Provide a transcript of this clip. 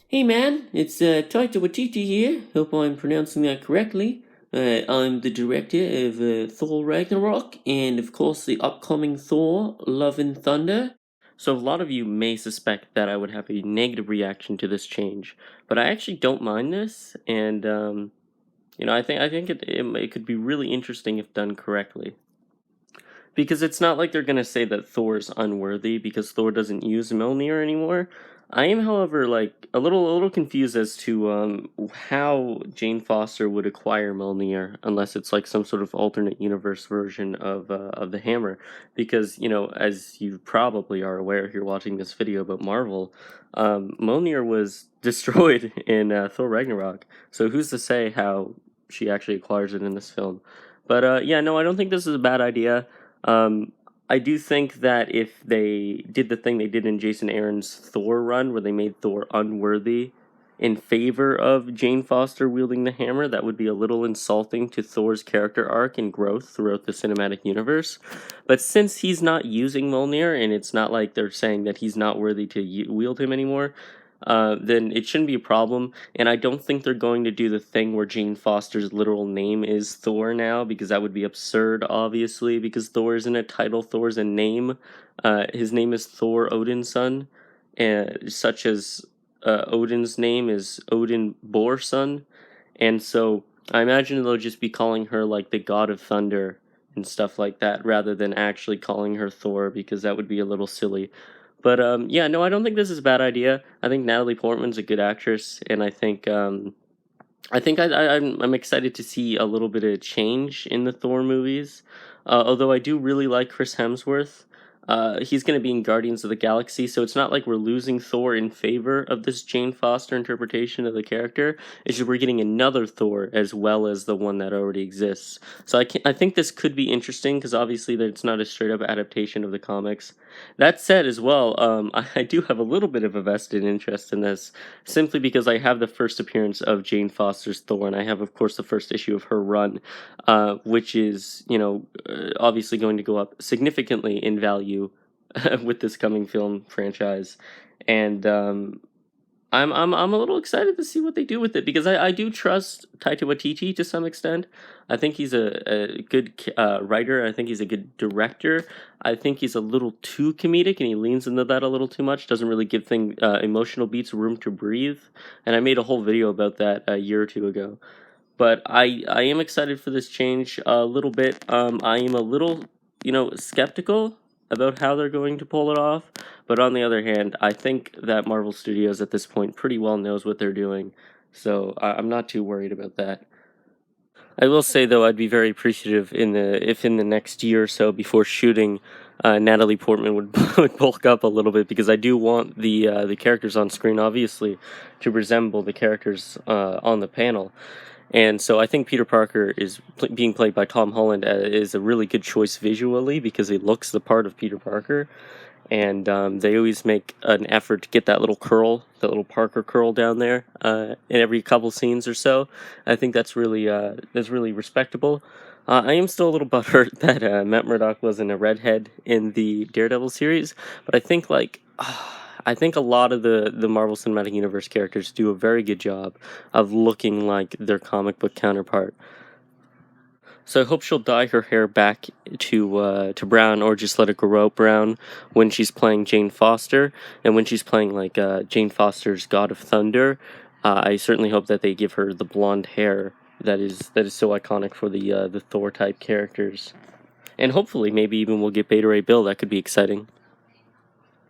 Hey man, it's Taika Waititi here. Hope I'm pronouncing that correctly. I'm the director of Thor Ragnarok and, of course, the upcoming Thor Love and Thunder. So, a lot of you may suspect that I would have a negative reaction to this change, but I actually don't mind this, and I think it could be really interesting if done correctly. Because it's not like they're gonna say that Thor's unworthy because Thor doesn't use Mjolnir anymore. I am, however, like a little confused as to how Jane Foster would acquire Mjolnir unless it's like some sort of alternate universe version of the hammer. Because as you probably are aware if you're watching this video about Marvel, Mjolnir was destroyed in Thor Ragnarok. So who's to say how she actually acquires it in this film? But yeah, no, I don't think this is a bad idea. Um, I do think that if they did the thing they did in Jason Aaron's Thor run, where they made Thor unworthy in favor of Jane Foster wielding the hammer, that would be a little insulting to Thor's character arc and growth throughout the cinematic universe. But since he's not using Mjolnir, and it's not like they're saying that he's not worthy to wield him anymore, then it shouldn't be a problem. And I don't think they're going to do the thing where Jane Foster's literal name is Thor now, because that would be absurd, obviously, because Thor isn't a title, Thor's a name. His name is Thor Odin's son, such as Odin's name is Odin Bor's son. And so I imagine they'll just be calling her like the God of Thunder and stuff like that, rather than actually calling her Thor, because that would be a little silly. But yeah, no, I don't think this is a bad idea. I think Natalie Portman's a good actress, and I'm excited to see a little bit of change in the Thor movies. Although I do really like Chris Hemsworth. He's going to be in Guardians of the Galaxy, so it's not like we're losing Thor in favor of this Jane Foster interpretation of the character. It's just we're getting another Thor as well as the one that already exists. So I think this could be interesting because obviously it's not a straight up adaptation of the comics. That said, as well, I do have a little bit of a vested interest in this, simply because I have the first appearance of Jane Foster's Thor, and I have, of course, the first issue of her run, which is, obviously going to go up significantly in value with this coming film franchise. And I'm a little excited to see what they do with it because I do trust Taika Waititi to some extent. I think he's a good writer. I think he's a good director. I think he's a little too comedic and he leans into that a little too much. Doesn't really give emotional beats room to breathe. And I made a whole video about that a year or two ago. But I am excited for this change a little bit. I am a little skeptical about how they're going to pull it off. But on the other hand, I think that Marvel Studios at this point pretty well knows what they're doing. So I'm not too worried about that. I will say though, I'd be very appreciative if in the next year or so before shooting, Natalie Portman would would bulk up a little bit because I do want the characters on screen obviously to resemble the characters on the panel. And so I think Peter Parker being played by Tom Holland is a really good choice visually because he looks the part of Peter Parker. And they always make an effort to get that little curl, that little Parker curl down there in every couple scenes or so. I think that's really respectable. I am still a little butthurt that Matt Murdock wasn't a redhead in the Daredevil series, but I think I think a lot of the Marvel Cinematic Universe characters do a very good job of looking like their comic book counterpart. So I hope she'll dye her hair back to brown, or just let it grow out brown when she's playing Jane Foster, and when she's playing like Jane Foster's God of Thunder. I certainly hope that they give her the blonde hair that is so iconic for the Thor type characters, and hopefully maybe even we'll get Beta Ray Bill. That could be exciting.